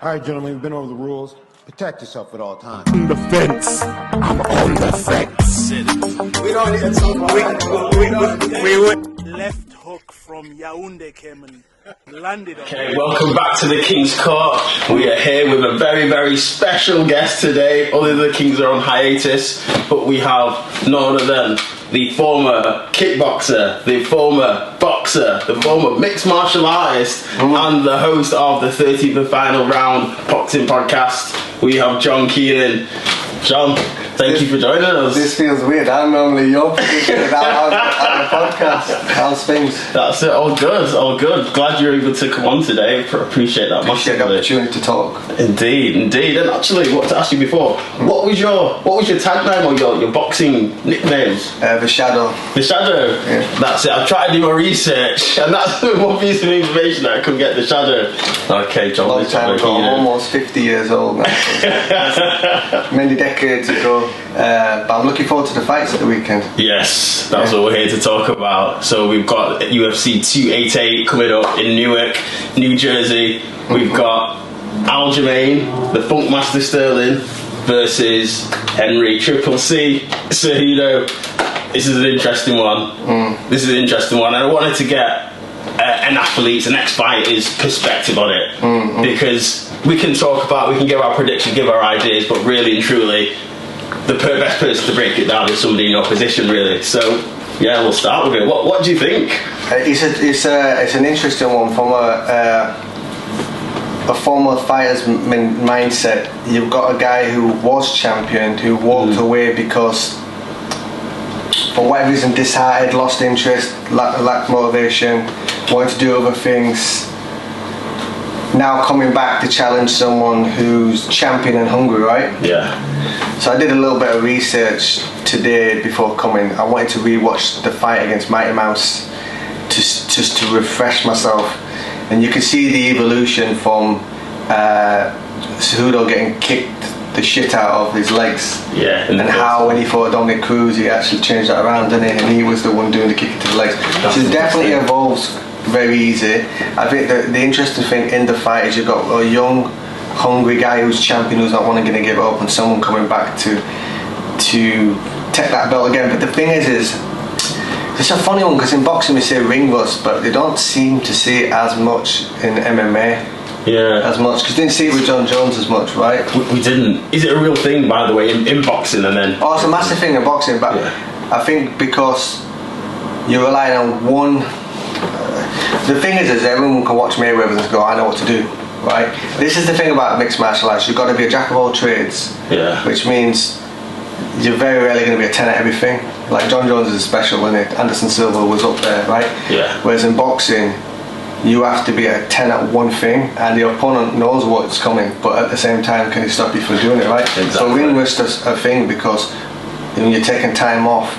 All right, gentlemen, we've been over the rules. Protect yourself at all times. On the fence. I'm on the fence. We don't need to talk about We went left hook from Yaoundé came and landed on. Okay, welcome back to the King's Court. We are here with a very, very special guest today. All the other Kings are on hiatus, but we have none other than the former kickboxer, the former boxer, the former mixed martial artist, and the host of the 13th and final round boxing podcast. We have John Keenan. John, thank you for joining us. This feels weird. I'm normally your position on the podcast. How's things? That's it. All good. All good. Glad you're able to come on today. Appreciate that much. Appreciate the opportunity to talk. Indeed. And actually, what to ask you before? What was your tag name or your boxing nicknames? The Shadow. The Shadow. Yeah. That's it. I've tried to do my research, and that's the one piece of information that I couldn't get. The Shadow. Okay, John. Long time ago. Almost 50 years old now. Many decades ago. But I'm looking forward to the fights at the weekend. Yes, that's what we're here to talk about. So we've got UFC 288 coming up in Newark, New Jersey. We've got Aljamain, the Funmaster Sterling, versus Henry Triple C Cejudo. This is an interesting one. This is an interesting one, and I wanted to get an athlete's, an ex-fighter's perspective on it, because we can talk about, we can give our predictions, give our ideas, but really and truly, the best person to break it down is somebody in your position, really. So, yeah, we'll start with it. What do you think? It's an interesting one from a former fighter's mindset. You've got a guy who was champion, who walked away because, for whatever reason, disheartened, lost interest, lacked motivation, wanted to do other things. Now coming back to challenge someone who's champion and hungry, right? Yeah. So I did a little bit of research today before coming. I wanted to rewatch the fight against Mighty Mouse just to refresh myself. And you can see the evolution from Cejudo getting kicked the shit out of his legs. Yeah. And how when he fought Dominic Cruz, he actually changed that around, didn't he? And he was the one doing the kicking to the legs. So it definitely evolves very easy. I think that the interesting thing in the fight is you've got a young, hungry guy who's champion, who's not going to give it up, and someone coming back to take that belt again. But the thing is it's a funny one, because in boxing we say ring rust, but they don't seem to see it as much in MMA. Yeah. As much, because they didn't see it with John Jones as much, right? We didn't. Is it a real thing, by the way, in boxing? And then it's a massive thing in boxing, but I think because you're relying on one. The thing is everyone can watch Mayweather and go, I know what to do, right? This is the thing about mixed martial arts. You've got to be a jack of all trades, which means you're very rarely going to be a 10 at everything. Like John Jones is special, when Anderson Silva was up there, right? Yeah. Whereas in boxing, you have to be a 10 at one thing, and the opponent knows what's coming, but at the same time, can he stop you from doing it, right? Exactly. So ring rust is a thing, because you're taking time off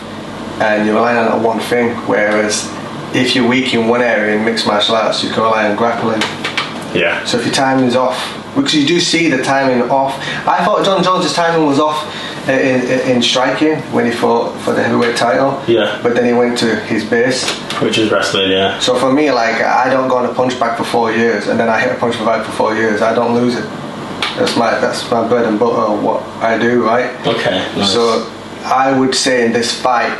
and you're relying on one thing, whereas if you're weak in one area in mixed martial arts, you can rely on grappling. Yeah. So if your timing's off, because you do see the timing off. I thought John Jones' timing was off in striking when he fought for the heavyweight title. Yeah. But then he went to his base, which is wrestling. Yeah. So for me, like, I don't go on a punch back for 4 years, and then I hit a punch back for 4 years. I don't lose it. That's my bread and butter, what I do, right? Okay. Nice. So I would say in this fight,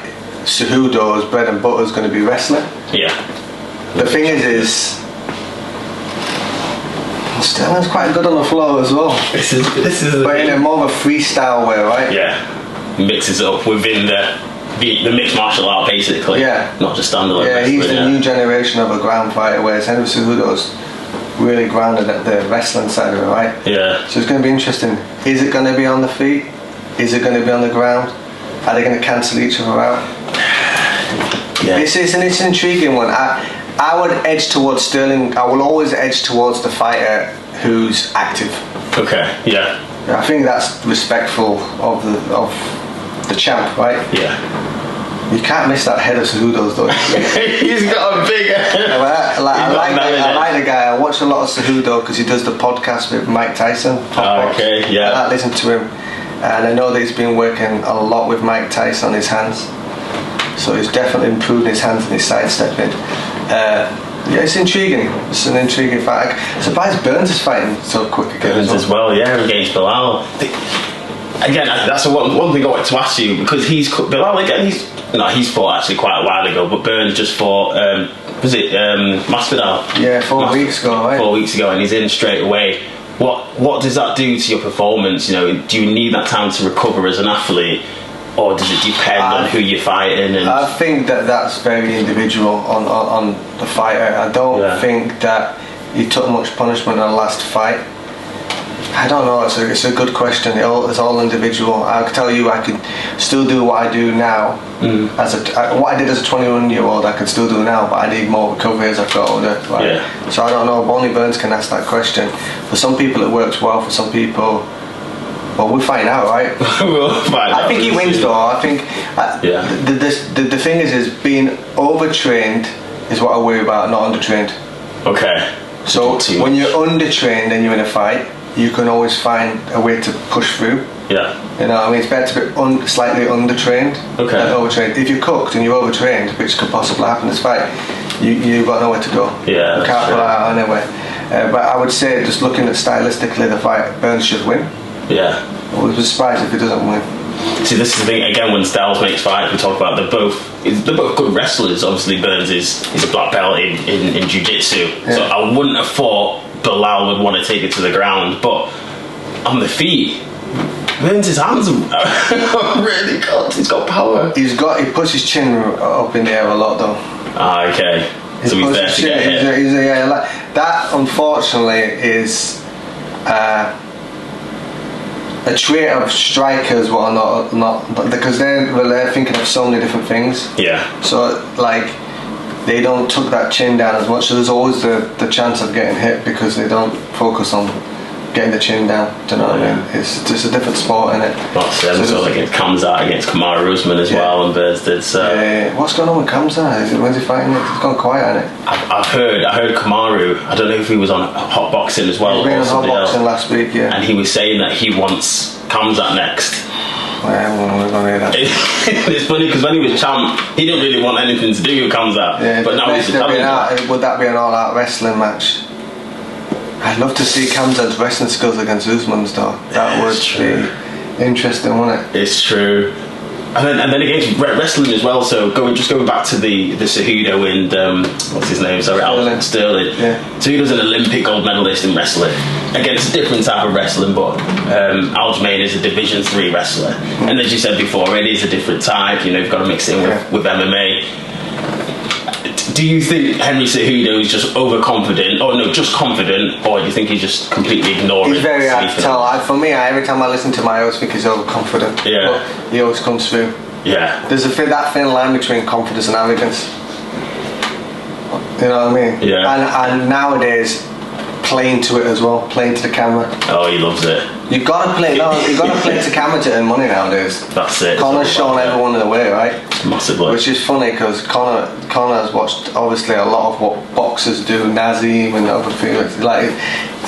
Cejudo's bread and butter is going to be wrestling. Yeah. The thing is Sterling's quite good on the floor as well. This is but in a more of a freestyle way, right? Yeah. Mixes up within the mixed martial art, basically. Yeah. Not just standalone. Yeah, he's the new generation of a ground fighter, whereas Henry Cejudo's really grounded at the wrestling side of it, right? Yeah. So it's going to be interesting. Is it going to be on the feet? Is it going to be on the ground? Are they going to cancel each other out? Yeah. It's an intriguing one. I would edge towards Sterling. I will always edge towards the fighter who's active. Okay. Yeah. I think that's respectful of the champ, right? Yeah. You can't miss that head of Cejudo's though. He's got a big head. I like the guy. I watch a lot of Cejudo because he does the podcast with Mike Tyson. Okay. Yeah. I listen to him, and I know that he's been working a lot with Mike Tyson on his hands. So he's definitely improving his hands and his sidestepping. Yeah, it's intriguing. It's an intriguing fight. I'm surprised Burns is fighting so quick again. Burns as well, yeah, against Belal. Again, that's one thing I wanted to ask you, because Belal again. He's fought actually quite a while ago, but Burns just fought. Was it Masvidal? Yeah, 4 weeks ago, right? 4 weeks ago, and he's in straight away. What does that do to your performance? Do you need that time to recover as an athlete, or does it depend on who you're fighting? And I think that's very individual on the fighter. I don't think that he took much punishment on the last fight. I don't know. It's a good question. It's all individual. I can tell you, I could still do what I do now. What I did as a 21-year-old, I could still do now, but I need more recovery as I got older. Right? Yeah. So I don't know. Only Burns can ask that question. For some people, it works well. For some people, well, we'll find out, right? We'll find out. I think he wins, though. I think the thing is being overtrained is what I worry about, not undertrained. Okay. So when you're undertrained and you're in a fight, you can always find a way to push through. Yeah. It's better to be slightly undertrained than overtrained. If you're cooked and you're overtrained, which could possibly happen in this fight, you've got nowhere to go. Yeah. You can't pull out anyway. But I would say, just looking at stylistically the fight, Burns should win. Yeah. I would be surprised if he doesn't win. See, this is the thing, again, when styles makes fights, we talk about they're both good wrestlers. Obviously, Burns is a black belt in jiu-jitsu. Yeah. So I wouldn't have thought Belal would want to take it to the ground, but on the feet, Burns' hands are really good. He's got power. He puts his chin up in the air a lot, though. Okay. So he's there to get hit. That, unfortunately, is a trait of strikers. What are not because they're thinking of so many different things. Yeah. So they don't tuck that chin down as much. So there's always the chance of getting hit because they don't focus on getting the chin down. Do you know what I mean? It's just a different sport, isn't it? It comes out against Kamaru Usman as well, and Burns did. So what's going on with Kamza? When's he fighting it? It's gone quiet, hasn't it? I heard Kamaru. I don't know if he was on hot boxing as well. He was on hot boxing last week, yeah. And he was saying that he wants Kamza next. Well, we're gonna hear that. It's funny because when he was champ, he didn't really want anything to do with Kamza. Yeah, but now he's would that be an all-out wrestling match? I'd love to see Kamza's wrestling skills against Usman's, though. That would be interesting, wouldn't it? It's true. And then against wrestling as well. So going back to the Cejudo and what's his name? Sorry, Sterling. Yeah. Cejudo's an Olympic gold medalist in wrestling against a different type of wrestling, but Aljamain is a Division 3 wrestler. And as you said before, it is a different type. You've got to mix it in with MMA. Do you think Henry Cejudo is just overconfident, or no, just confident, or do you think he's just completely ignoring? He's very hard to tell. For me, every time I listen to him, I always think he's overconfident. Yeah. But he always comes through. Yeah. There's that thin line between confidence and arrogance. You know what I mean? Yeah. And nowadays, playing to it as well, playing to the camera. Oh, he loves it. You've got to play. You've got to play to camera to earn money nowadays. That's it. Connor's shown everyone the way, right? Massively. Which is funny because Connor has watched obviously a lot of what boxers do, Nazim and other things.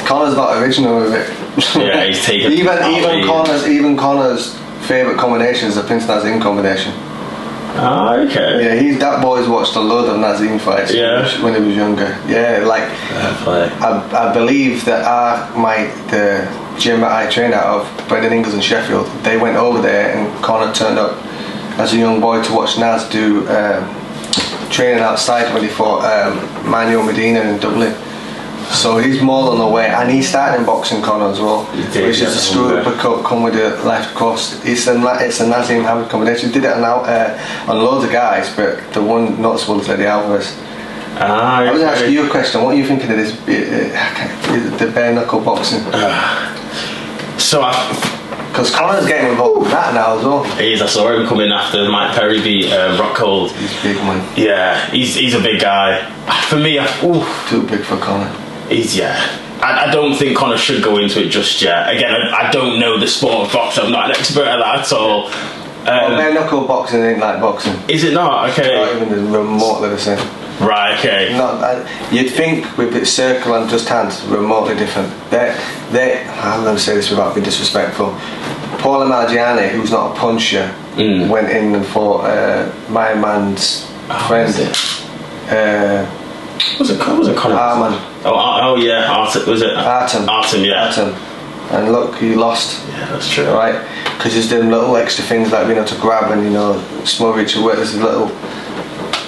Connor's not original with it. Yeah, he's taken. even Connor's favourite combination is the Prince Nazim combination. Ah, okay. Yeah, that boy's watched a load of Nazim fights when he was younger. Yeah, I believe that the gym that I trained out of, Brendan Ingles in Sheffield, they went over there and Connor turned up as a young boy to watch Naz do training outside when he fought Manuel Medina in Dublin. So he's more on the way, and he started in boxing, Connor, as well, which is a screw uppercut come with a left cross. It's a Nazim Hamid combination. He did it on loads of guys, but the one noticeable is Eddie Alvarez. I was asking you a question. What are you thinking of this? The bare knuckle boxing. Because Connor's getting involved with that now as well. He is. I saw him coming after Mike Perry beat Rockhold. He's big, man. Yeah, he's a big guy. For me, too big for Connor. I don't think Connor should go into it just yet. Again, I don't know the sport of boxing. I'm not an expert at that at all. Bare knuckle boxing ain't like boxing. Is it not? Okay. Not even remotely the same. Right, okay. You'd think with its circle and just hands, remotely different. I'm going to say this without being disrespectful. Paul Amalgiani, who's not a puncher, went in and fought my man's friend. Was it Conor? Arman. Oh yeah, was it? Artem, yeah. Artem. And look, he lost. Yeah, that's true. Right? Because he's doing little extra things like being able to grab and, you know, smother each other. There's a little,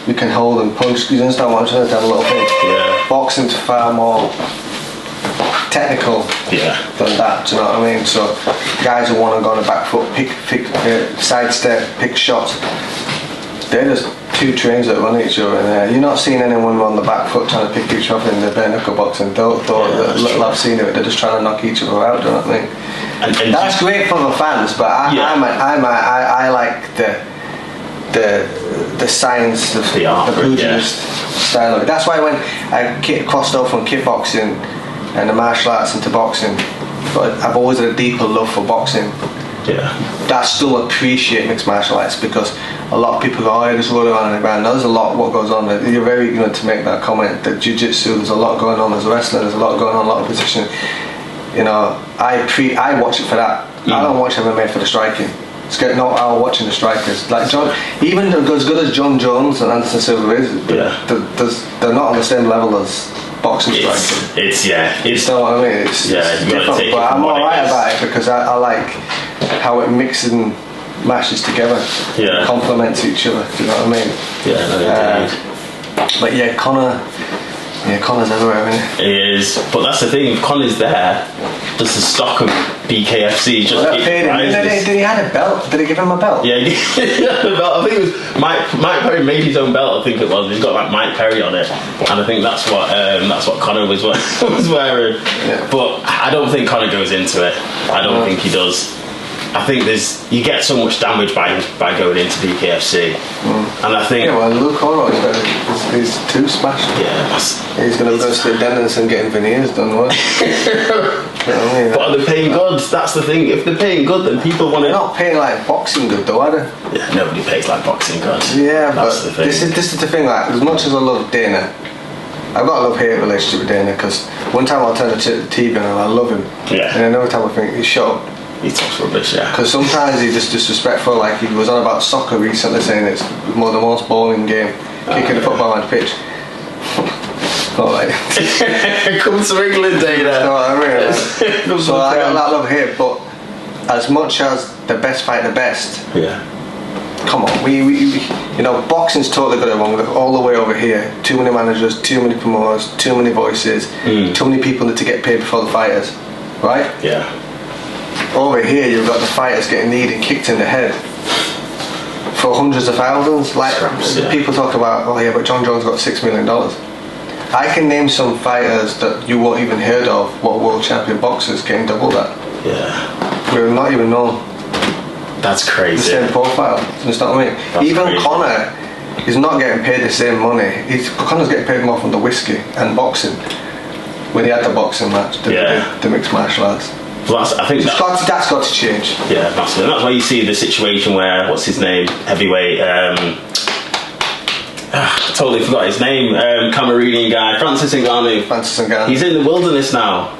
you can hold and punch. You understand what I'm trying to have a little thing? Yeah. Boxing's far more technical than that, do you know what I mean? So guys who want to go on a back foot, sidestep, pick shots, they're just two trains that run each other, and you're not seeing anyone on the back foot trying to pick each other in the bare knuckle boxing. Little I've seen it, they're just trying to knock each other out, do you know what I mean? And that's great for the fans, but I like the science of the pugilist style of it. That's why when I crossed over from kickboxing and the martial arts into boxing, but I've always had a deeper love for boxing. Yeah. I still appreciate mixed martial arts because a lot of people go, oh, I just roll around on the ground. There's a lot what goes on. You're very good to make that comment that jiu-jitsu, there's a lot going on. There's wrestling, there's a lot going on, a lot of position. You know, I watch it for that. I don't watch MMA for the striking. I'm watching the strikers. Like John, even as good as John Jones and Anderson Silva is, they're not on the same level as boxing striking. It's you know what I mean? It's different, but I'm alright about it because I like how it mixes and mashes together. Yeah. Complements each other. Do you know what I mean? Yeah, no, but yeah, Conor's everywhere, isn't he? He is. But that's the thing, if Conor's there, does the stock of BKFC just Did he have a belt? Did he give him a belt? Yeah, he had a belt. I think it was Mike Perry made his own belt, I think it was. He's got like Mike Perry on it. And I think that's what Conor was wearing. Yeah. But I don't think Conor goes into it. I don't think he does. I think you get so much damage by going into BKFC, and I think Luke Conroy's he's too smashed. Yeah, he's going to go to the dentist and getting veneers done. What? You know what I mean? But are they paying good? That's the thing. If they're paying good, then people want to. They're not paying like boxing good, though, are they? Yeah, nobody pays like boxing good. Yeah, that's but the thing. This is the thing. Like, as much as I love Dana, I've got a love-hate relationship with Dana because one time I'll turn the TV on and I love him, and another time I think he's shut up. He talks rubbish, yeah. Because sometimes he's just disrespectful. Like he was on about soccer recently, saying it's the most boring game, kicking the football on the pitch. Alright. Come to England, Dana. You know what I mean? So I got that love here, but as much as the best fight the best. Yeah. Come on, we you know, boxing's totally got it wrong. Look, all the way over here, too many managers, too many promoters, too many voices, too many people need to get paid before the fighters, right? Yeah. Over here, you've got the fighters getting kneed and kicked in the head for hundreds of thousands. Like people talk about, oh yeah, but John Jones got $6 million. I can name some fighters that you won't even heard of, what world champion boxers getting double that. Yeah. We're not even known. That's crazy. The same profile. You know what I mean? That's even crazy. Conor is not getting paid the same money. Conor's getting paid more from the whiskey and boxing when he had the boxing match, the mixed martial arts. Well, I think that's got to change. Yeah, massively. That's why you see the situation where what's his name, heavyweight. I totally forgot his name. Cameroonian guy, Francis Ngannou. He's in the wilderness now.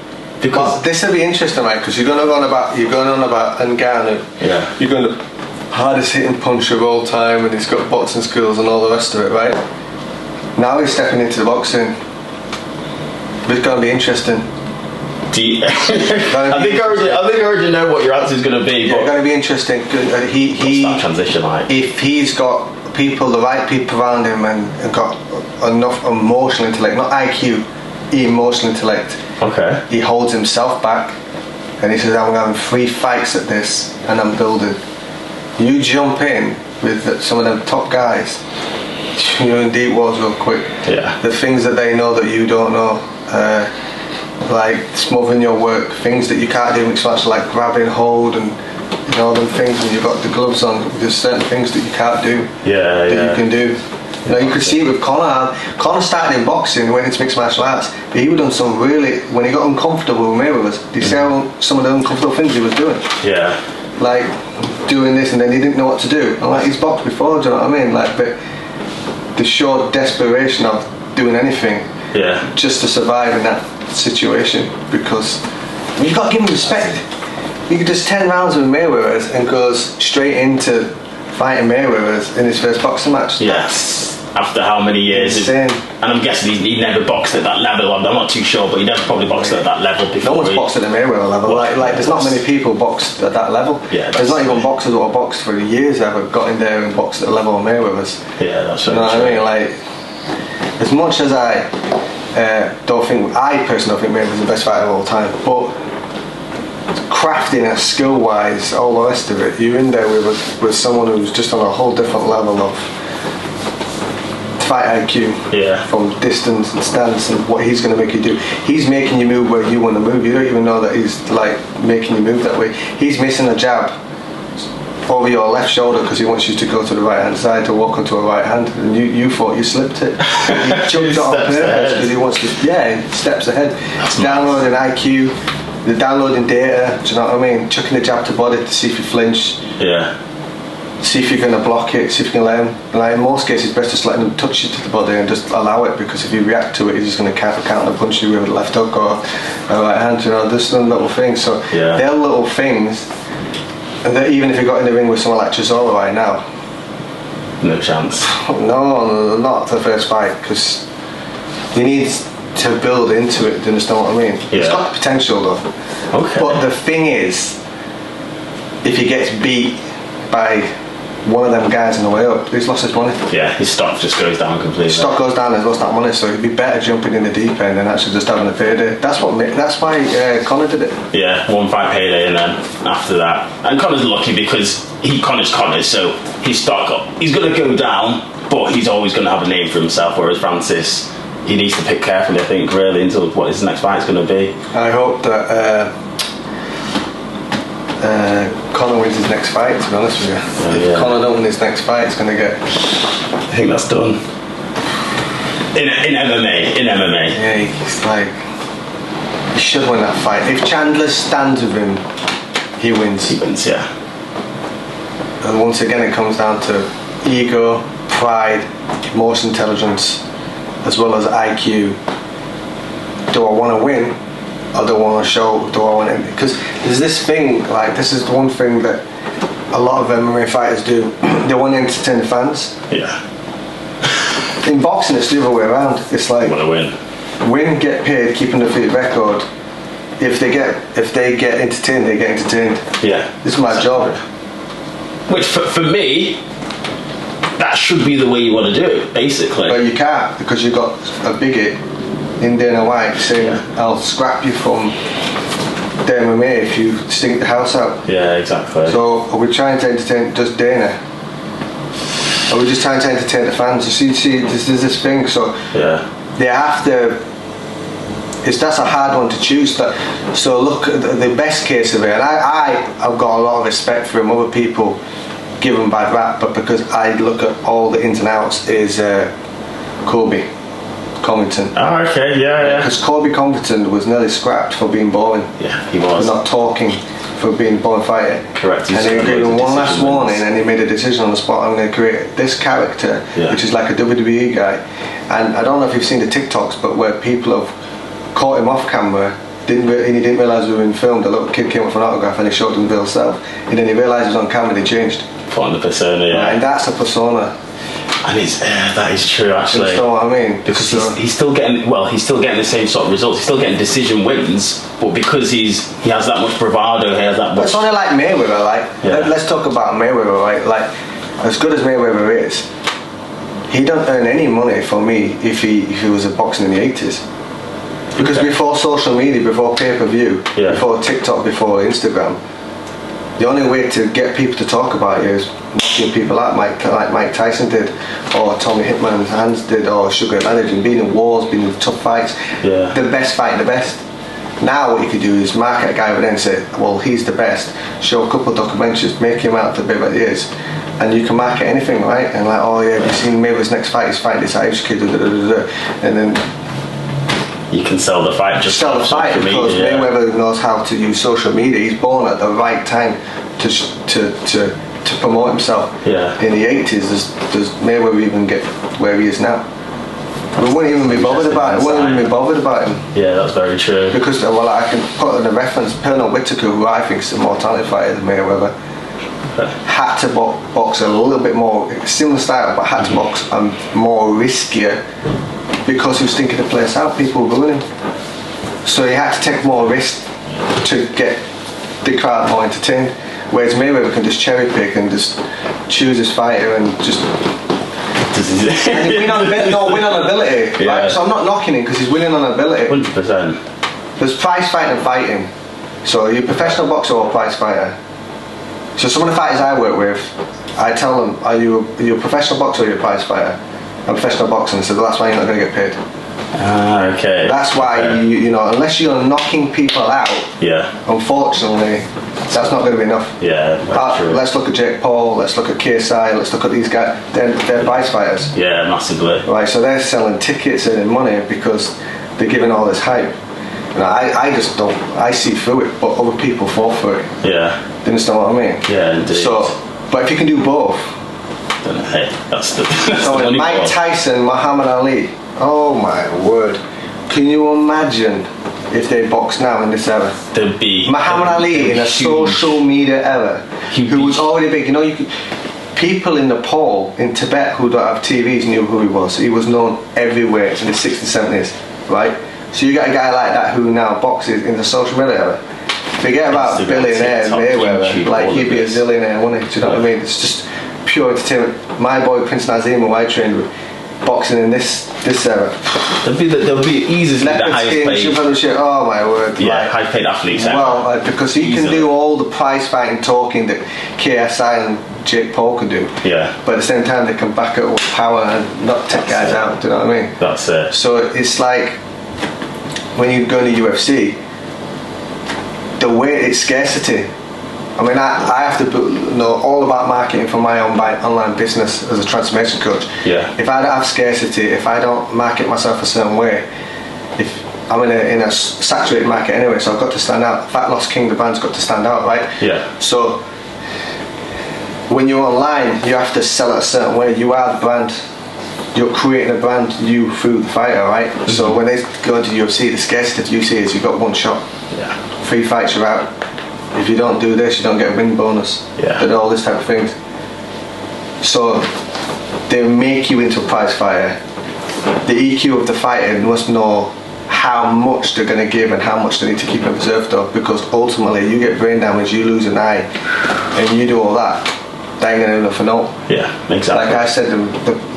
Because this will be interesting, right? Because you're going on about Ngannou. Yeah. You're going to hardest hitting puncher of all time, and he's got boxing skills and all the rest of it, right? Now he's stepping into the boxing. It's going to be interesting. I think I already know what your answer is going to be. Yeah, it's going to be interesting. What's that transition like? If he's got the right people around him and got enough emotional intellect, not IQ, emotional intellect. Okay. He holds himself back, and he says, "I'm having 3 fights at this, and I'm building." You jump in with some of them top guys. You're in deep waters real quick. Yeah. The things that they know that you don't know. Like smothering your work, things that you can't do mixed martial, like grabbing hold and all them things when you've got the gloves on. There's certain things that you can't do that you can do. You know, you could see with Conor. Conor started in boxing when it's mixed martial arts, but he was done some really, when he got uncomfortable with Mayweather, he said some of the uncomfortable things he was doing. Yeah. Like doing this and then he didn't know what to do. And like he's boxed before, do you know what I mean? Like, but the sheer desperation of doing anything just to survive in that situation, because you've got to give him respect. He does 10 rounds with Mayweather and goes straight into fighting Mayweather in his first boxing match. Yes. After how many years? Insane. And I'm guessing he never boxed at that level. I'm not too sure, but he never probably boxed at that level before. No one's boxed at the Mayweather level. Like there's not many people boxed at that level. Yeah, there's not even boxers who have boxed for years ever got in there and boxed at the level of Mayweather's. Yeah, that's you know what I mean. Like, as much as I personally don't think Mayweather's the best fighter of all time, but crafting, skill-wise, all the rest of it, you're in there with someone who's just on a whole different level of fight IQ, from distance and stance and what he's going to make you do. He's making you move where you want to move. You don't even know that he's like making you move that way. He's missing a jab over your left shoulder because he wants you to go to the right hand side to walk onto a right hand, and you thought you slipped it. He jumped on purpose because he wants to. Yeah, he steps ahead. Downloading IQ, the downloading data. Do you know what I mean? Chucking the jab to body to see if you flinch. Yeah. See if you're going to block it, see if you can let him. Like in most cases, it's best just letting him touch you to the body and just allow it, because if you react to it, he's just going to counter punch you with a left hook or a right hand. You know, there's some little things. So they're little things, and that even if you got in the ring with someone like Chisora right now, no chance. No, not the first fight, because you need to build into it. Do you understand what I mean? It's got the potential though. Okay. But the thing is, if he gets beat by one of them guys on the way up, he's lost his money. Yeah, his stock just goes down completely. Stock goes down, he's lost that money, so it'd be better jumping in the deep end than actually just having a payday. That's why Conor did it. Yeah, one fight payday, and then after that, and Conor's lucky because Conor's Conor, so his stock he's going to go down, but he's always going to have a name for himself. Whereas Francis, he needs to pick carefully, I think, really, until what his next fight's going to be. I hope that Conor wins his next fight, to be honest with you. If Conor don't win his next fight, it's going to get... I think that's done. In MMA. Yeah, he's like... He should win that fight. If Chandler stands with him, he wins. He wins, yeah. And once again, it comes down to ego, pride, emotional intelligence, as well as IQ. Do I want to win? I don't want to show, do I want to, because there's this thing, like, this is the one thing that a lot of MMA fighters do. They want to entertain the fans. Yeah. In boxing, it's the other way around. It's like, want to win, get paid, keep an undefeated record. If they get entertained, they get entertained. Yeah. This is my job. Which for me, that should be the way you want to do it, basically. But you can't, because you've got a bigot in Dana White saying, I'll scrap you from the MMA if you stink the house out. Yeah, exactly. So are we trying to entertain just Dana? Are we just trying to entertain the fans? You see there's this thing, so they have to, that's a hard one to choose. So look at the best case of it, and I've got a lot of respect for him. Other people give him bad rap, but because I look at all the ins and outs, is Colby Covington. Oh, okay, yeah. Because Colby Covington was nearly scrapped for being boring. Yeah, he was. For not talking, for being a boring fighter. Correct. And he gave him one last warning, and he made a decision on the spot. I'm going to create this character, which is like a WWE guy. And I don't know if you've seen the TikToks, but where people have caught him off camera, and he didn't realise we were being filmed. A little kid came up for an autograph, and he showed him himself. And then he realised he was on camera, and he changed. Put the persona, yeah. And that's a persona. And that is true, actually. You know what I mean? Because he's still getting the same sort of results. He's still getting decision wins, but because he has that much bravado, he has that much. But it's only like Mayweather. Let's talk about Mayweather, right? Like, as good as Mayweather is, he don't earn any money for me if he was a boxing in the 80s. Because before social media, before pay-per-view, before TikTok, before Instagram, the only way to get people to talk about you is knocking people out, like Mike Tyson did, or Tommy Hitman's Hands did, or Sugar Leonard, and being in wars, being in tough fights. Yeah. The best fighting the best. Now what you could do is market a guy and then say, well, he's the best, show a couple of documentaries, make him out to be what he is, and you can market anything, right? And like, oh yeah, have you seen Mayweather's next fight? He's fighting this Irish kid, and then you can sell the fight. Just sell the fight because Mayweather knows how to use social media. He's born at the right time to promote himself. Yeah. In the 80s, does Mayweather even get where he is now? We wouldn't even be bothered about him. Yeah, that's very true. Because I can put in a reference, Pernell Whitaker, who I think is a more talented fighter than Mayweather, had to box a little bit more similar style, but had to box more riskier because he was thinking the place out. People were booing him, so he had to take more risk to get the crowd more entertained. Whereas Mayweather can just cherry pick and just choose his fighter and just and win on ability. Yeah. Right? So I'm not knocking him because he's winning on ability. 100%. There's prize fighting and fighting. So you're a professional boxer or a prize fighter. So some of the fighters I work with, I tell them, are you a professional boxer or are you a prize fighter? I'm a professional boxer, and so that's why you're not going to get paid. Ah, okay. That's why you know, unless you're knocking people out, unfortunately, that's not going to be enough. Yeah, that's true. Let's look at Jake Paul, let's look at KSI, let's look at these guys. They're prize fighters. Yeah, massively. Right, so they're selling tickets and money because they're giving all this hype. You know, I just don't. I see through it, but other people fall for it. Yeah. Do you understand what I mean? Yeah, indeed. So, but if you can do both. Then, hey, that's the. So Mike Tyson, Muhammad Ali. Oh my word! Can you imagine if they box now in this era? There'd be Muhammad Ali in a social media era, who was already big. You know, people in Nepal, in Tibet, who don't have TVs knew who he was. He was known everywhere in the 60s, 70s, right? So you got a guy like that who now boxes in the social media era. Forget about billionaire Mayweather, like he'd be a zillionaire, wouldn't he? Do you know what I mean? It's just pure entertainment. My boy Prince Nazim, who I trained with, boxing in this era. There'll be easily the highest paid. Oh my word! Yeah, highest paid athletes. Well, because he can do all the prize fighting talking that KSI and Jake Paul can do. Yeah. But at the same time, they can back it up with power and not take guys out. Do you know what I mean? That's it. So it's like when you go to UFC, the way it's scarcity. I mean, I have to know all about marketing for my own online business as a transformation coach. Yeah. If I don't have scarcity, if I don't market myself a certain way, if I'm in a saturated market anyway, so I've got to stand out. Fat Loss King, the brand's got to stand out, right? Yeah. So when you're online, you have to sell it a certain way. You are the brand. You're creating a brand, you through the fighter, right? Mm-hmm. So when they go into UFC, the scarcity of UFC is you've got one shot. Yeah. 3 fights, you're out. If you don't do this, you don't get a win bonus. Yeah. And all this type of things. So they make you into a prize fighter. The EQ of the fighter must know how much they're going to give and how much they need to keep in reserve of, because ultimately you get brain damage, you lose an eye, and you do all that. They ain't going to enough for no. Yeah, exactly. Like I said in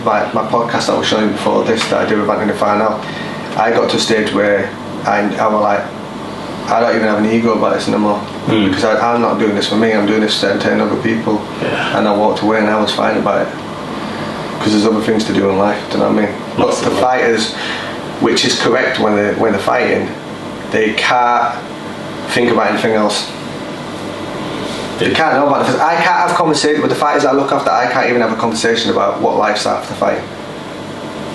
my podcast that I was showing before this, that I do with Bantamweight in the final, I got to a stage where I was like, I don't even have an ego about this anymore, because I'm not doing this for me, I'm doing this to entertain other people. Yeah. And I walked away and I was fine about it, because there's other things to do in life, do you know what I mean? But the fighters, which is correct when they're fighting, they can't think about anything else. They can't know about it. I can't have conversation with the fighters I look after. I can't even have a conversation about what life's after fighting,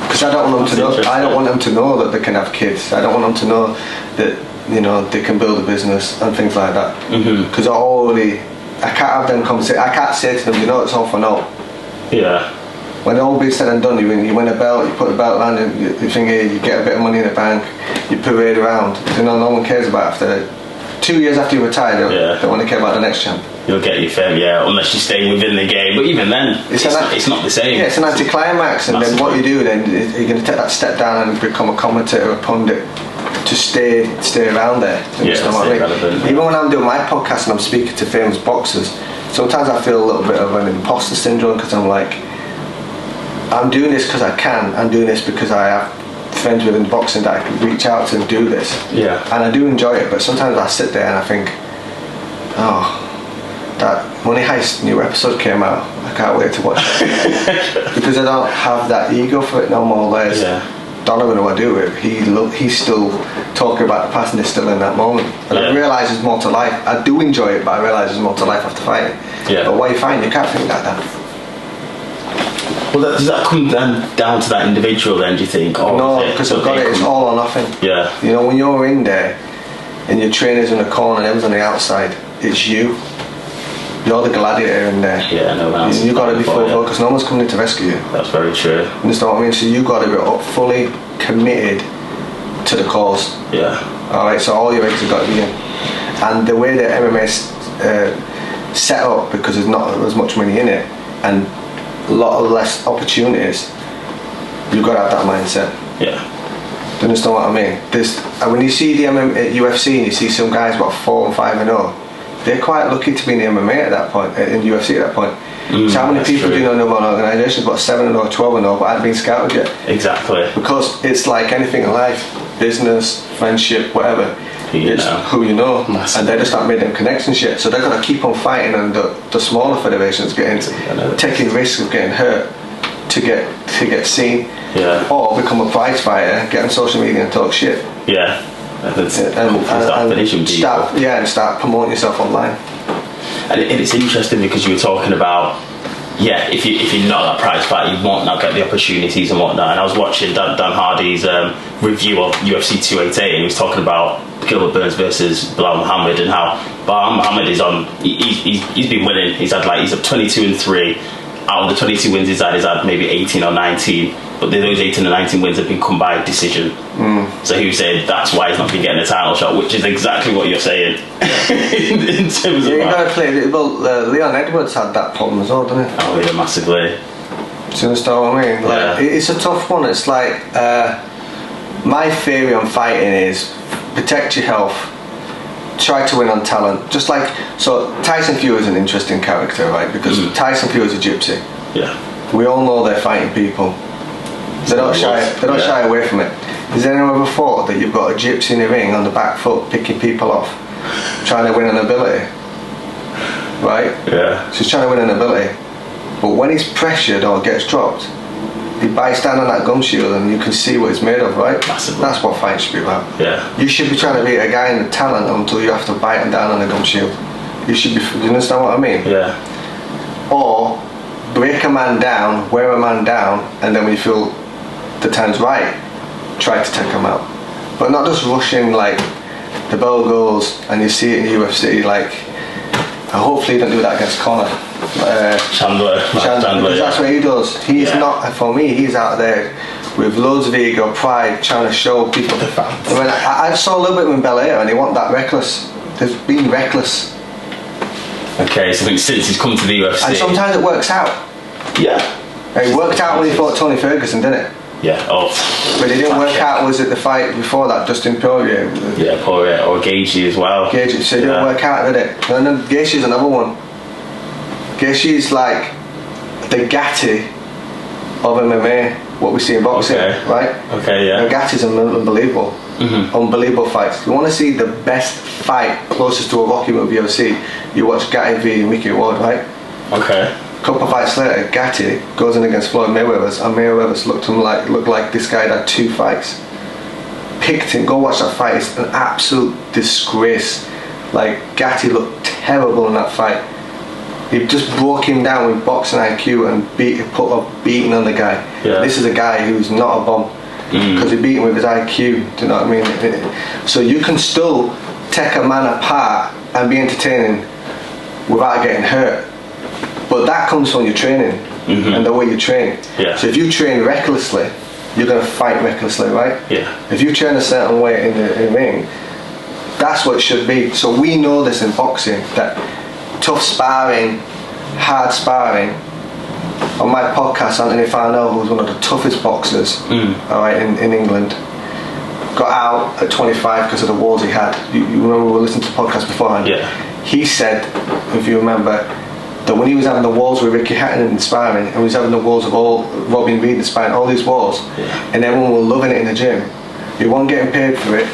because I don't want them to know. I don't want them to know that they can have kids. I don't want them to know that, you know, they can build a business and things like that. Because I can't have them conversations. I can't say to them, you know, it's all for naught. Yeah. When all be said and done, you win a belt, you put a belt on, and you think, hey, you get a bit of money in the bank, you parade around. You know, no one cares about it after 2 years after you retire. They don't want to care about the next champ. You'll get your fame, yeah, unless you stay within the game. But even then, it's not the same. Yeah, it's an anticlimax, and then what you do then, you're going to take that step down and become a commentator, a pundit, to stay around there. Relevant. Even when I'm doing my podcast and I'm speaking to famous boxers, sometimes I feel a little bit of an imposter syndrome, because I'm like, I'm doing this because I can. I'm doing this because I have friends within boxing that I can reach out to and do this. Yeah. And I do enjoy it, but sometimes I sit there and I think, oh, that Money Heist new episode came out. I can't wait to watch it. Because I don't have that ego for it no more. There's Donovan, who I do with, he's still talking about the past and he's still in that moment. And I realise there's more to life. I do enjoy it, but I realise there's more to life after fighting. Yeah. But what you find, you can't think like that. Well, does that come down to that individual then, do you think? Or no, because I've got it, it's all or nothing. Yeah. You know, when you're in there and your trainer's in the corner and everyone's on the outside, it's you. You're the gladiator in there. Yeah, no one else. You've got to be full focus. No one's coming in to rescue you. That's very true. You understand what I mean? So you've got to be fully committed to the cause. Yeah. Alright, so all your eggs have got to be in. And the way that MMA's set up, because there's not as much money in it and a lot of less opportunities, you've got to have that mindset. Yeah. Do you understand what I mean? When you see the UFC and you see some guys about 4 and 5 and 0, they're quite lucky to be in the MMA at that point, in UFC at that point. So how many people do you know about organisations about 7 and 0, 12 and 0, but haven't been scouted yet? Exactly. Because it's like anything in life, business, friendship, whatever. It's who you know, and they just not made them connections yet. So they're gonna keep on fighting, and the smaller federations taking risks of getting hurt to get seen, or become a prize fighter, get on social media and talk shit. Yeah. And start promoting yourself online. And it's interesting because you were talking about, if you're not that prize fighter, you won't not get the opportunities and whatnot. And I was watching Dan Hardy's review of UFC 288, and he was talking about Gilbert Burns versus Belal Muhammad, and how Belal Muhammad is on. He's been winning. He's up 22-3. Out of the 22 wins he's had maybe 18 or 19. But those 18 and 19 wins have been come by decision. So he said that's why he's not been getting a title shot, which is exactly what you're saying. in terms of you got to play it. Well, Leon Edwards had that problem as well, didn't he? Oh yeah, massively. Do you understand what I mean? It's a tough one. It's like my theory on fighting is protect your health, try to win on talent. Just like Tyson Fury is an interesting character, right? Because Tyson Fury is a gypsy. Yeah. We all know they're fighting people. They don't shy away from it. Has anyone ever thought that you've got a gypsy in the ring on the back foot picking people off, trying to win an ability? Right? Yeah. So he's trying to win an ability. But when he's pressured or gets dropped, he bites down on that gum shield and you can see what it's made of, right? Massively. That's what fighting should be about. Yeah. You should be trying to beat a guy in the talent until you have to bite him down on the gum shield. You should be, do you understand what I mean? Yeah. Or break a man down, wear a man down, and then when you feel the time's right, try to take him out. But not just rushing like the bell goes and you see it in the UFC, like, hopefully you don't do that against Conor. Chandler. That's what he does. He's not, for me, he's out there with loads of ego, pride, trying to show people. I saw a little bit with Belair and he wasn't that reckless. He's been reckless. Okay, so I think since he's come to the UFC. And sometimes it works out. Yeah. It worked out when he fought Tony Ferguson, didn't it? Yeah. Oh. But it didn't work out. Was it the fight before that, Dustin Poirier? Yeah, Poirier or Gaethje as well. Gaethje. So it didn't work out, did it? And then Gaethje's another one. Gaethje's like the Gatti of MMA. What we see in boxing, right? Okay, yeah. And Gatti's unbelievable. Unbelievable fights. You want to see the best fight closest to a Rocky movie you ever see, you watch Gatti v Mickey Ward, right? Okay. A couple of fights later, Gatti goes in against Floyd Mayweather, and Mayweather's looked like this guy had 2 fights. Picked him. Go watch that fight. It's an absolute disgrace. Like, Gatti looked terrible in that fight. He just broke him down with boxing IQ and put a beating on the guy. Yeah. This is a guy who's not a bum because he beat him with his IQ. Do you know what I mean? So you can still take a man apart and be entertaining without getting hurt. But that comes from your training and the way you train. Yeah. So if you train recklessly, you're going to fight recklessly, right? Yeah. If you train a certain way in the ring, that's what it should be. So we know this in boxing, that tough sparring, hard sparring. On my podcast, Anthony Farnell, who's one of the toughest boxers in England, got out at 25 because of the walls he had. You remember we were listening to the podcast beforehand? Yeah. He said, if you remember, that when he was having the wars with Ricky Hatton in sparring, and he was having the wars of Robin Reed inspiring all these wars, and everyone was loving it in the gym. He wasn't getting paid for it.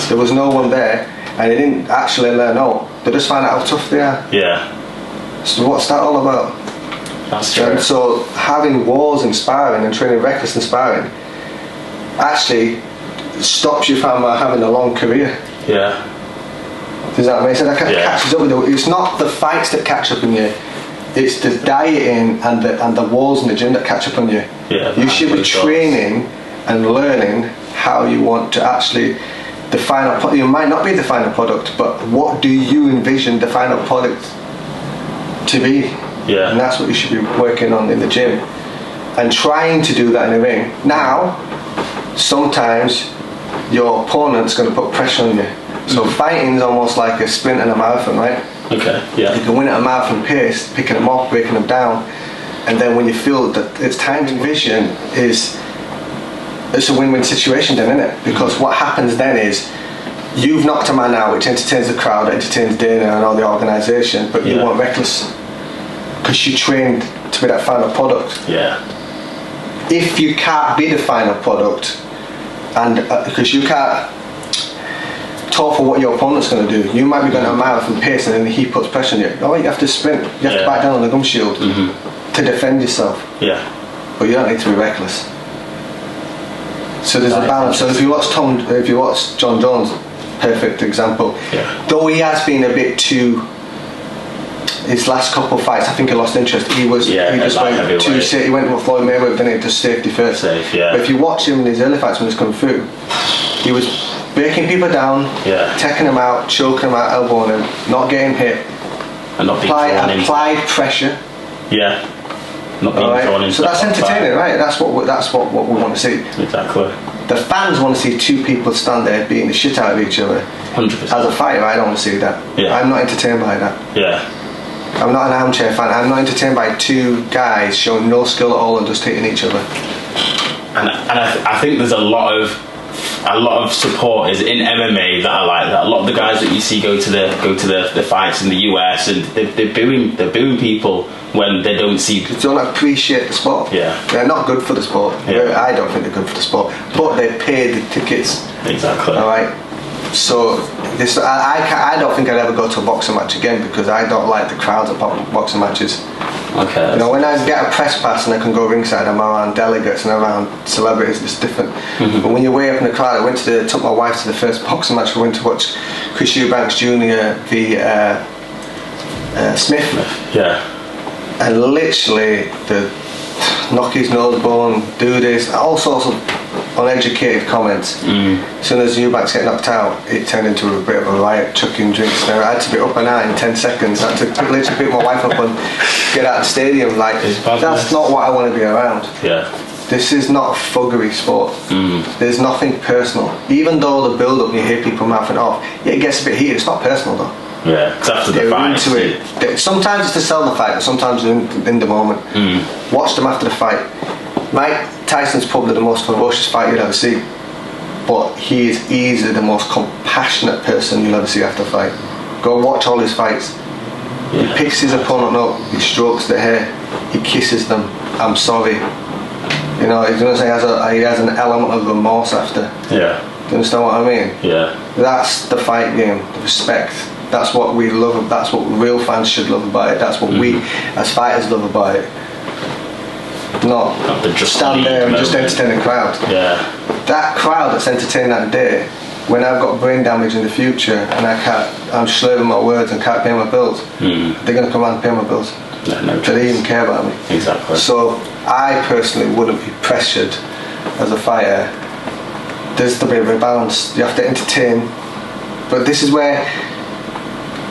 There was no one there, and they didn't actually learn out. They just found out how tough they are. Yeah. So what's that all about? That's true. And so having wars and sparring and training reckless and sparring actually stops you from having a long career. Yeah. Does that make sense? That catches up with you. It's not the fights that catch up on you. It's the dieting and the walls in the gym that catch up on you. Yeah, you should be training and learning how you want to actually the final product. You might not be the final product, but what do you envision the final product to be? Yeah. And that's what you should be working on in the gym and trying to do that in the ring. Now, sometimes your opponent's going to put pressure on you. So fighting is almost like a sprint and a marathon, right? Okay, yeah. You can win at a marathon pace, picking them off, breaking them down, and then when you feel that it's time, vision is it's a win-win situation then, isn't it? Because what happens then is you've knocked a man out, which entertains the crowd, entertains Dana and all the organisation, but you weren't reckless because you trained to be that final product. Yeah. If you can't be the final product, and because you can't talk for what your opponent's going to do, you might be going a marathon pace and then he puts pressure on you. Oh, you have to sprint, you have to back down on the gum shield to defend yourself. Yeah. But you don't need to be reckless. So there's a balance. So if you watch John Jones, perfect example. Yeah. Though he has been a bit too. His last couple of fights, I think he lost interest. He just went too safe. He went with Floyd Mayweather, then he just safety first. Safe, yeah. But if you watch him in his early fights when he's coming through, he was breaking people down, taking them out, choking them out, elbowing them, not getting hit, and not being drawn into. Applied pressure. Yeah. Not being drawn into. So that's entertaining, right? That's what we want to see. Exactly. The fans want to see two people stand there beating the shit out of each other. 100%. As a fighter, I don't want to see that. Yeah. I'm not entertained by that. Yeah. I'm not an armchair fan. I'm not entertained by two guys showing no skill at all and just hitting each other. And I think there's a lot of supporters in MMA that are like that. A lot of the guys that you see go to the fights in the US and they're booing people when they don't see. They don't appreciate the sport. Yeah. They're not good for the sport. Yeah. I don't think they're good for the sport. But they pay the tickets. Exactly. Alright. So this, I don't think I'd ever go to a boxing match again because I don't like the crowds at boxing matches. Okay. You know, when I get a press pass and I can go ringside, I'm around delegates and around celebrities. It's different. But when you're way up in the crowd, I took my wife to the first boxing match. We went to watch Chris Eubanks Jr. v Smith. Yeah. And literally the knock his nose bone, do this, all sorts of uneducated comments. As soon as Eubanks get knocked out, it turned into a bit of a riot, chucking drinks. Now I had to be up and out in 10 seconds. I had to literally pick my wife up and get out of the stadium. Like, that's not what I want to be around. Yeah. This is not a fuggery sport. There's nothing personal. Even though the build-up, you hear people mouthing off, it gets a bit heated. It's not personal though. Yeah, because after the fight, sometimes it's to sell the fight, but sometimes in the moment. Watch them after the fight. Mike Tyson's probably the most ferocious fight you'll ever see, but he is easily the most compassionate person you'll ever see after a fight. Go watch all his fights. He picks his opponent up, he strokes their hair, he kisses them. I'm sorry. You know, he's going to say he has an element of remorse after. Yeah. Do you understand what I mean? Yeah. That's the fight game, the respect. That's what we love. That's what real fans should love about it. That's what we, as fighters, love about it. Not just stand there and just entertain the crowd. Yeah. That crowd that's entertained that day, when I've got brain damage in the future and I'm slurring my words and can't pay my bills, they're going to come around and pay my bills. No Do they even care about me? Exactly. So I personally wouldn't be pressured as a fighter. There's to be a rebalance. You have to entertain, but this is where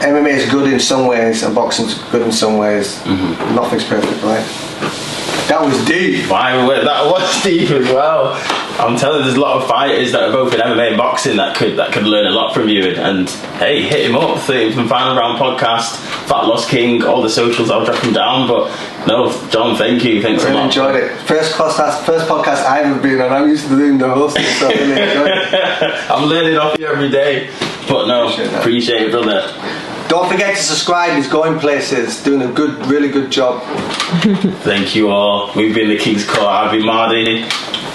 MMA is good in some ways and boxing's good in some ways. Nothing's perfect, right? That was deep. That was deep as well. I'm telling you, there's a lot of fighters that are both in MMA and boxing that could learn a lot from you. And hey, hit him up. The Final Round podcast, Fat Loss King, all the socials. I'll drop them down. But no, John, thank you. Thanks a lot. Really enjoyed it. First podcast I've ever been on. I'm used to doing the hosting, so I really enjoyed it. I'm learning off you every day. But no, appreciate it, brother. Don't forget to subscribe. He's going places, doing a really good job. Thank you all. We've been the King's Court. I've been Mardy.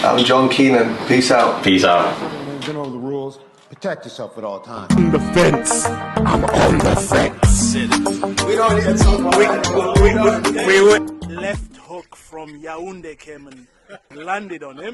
I'm John Keenan. Peace out. Peace out. You've been over the rules. Protect yourself at all times. On the fence. I'm on the fence. We don't need to talk about Left hook from Yaoundé came and landed on him.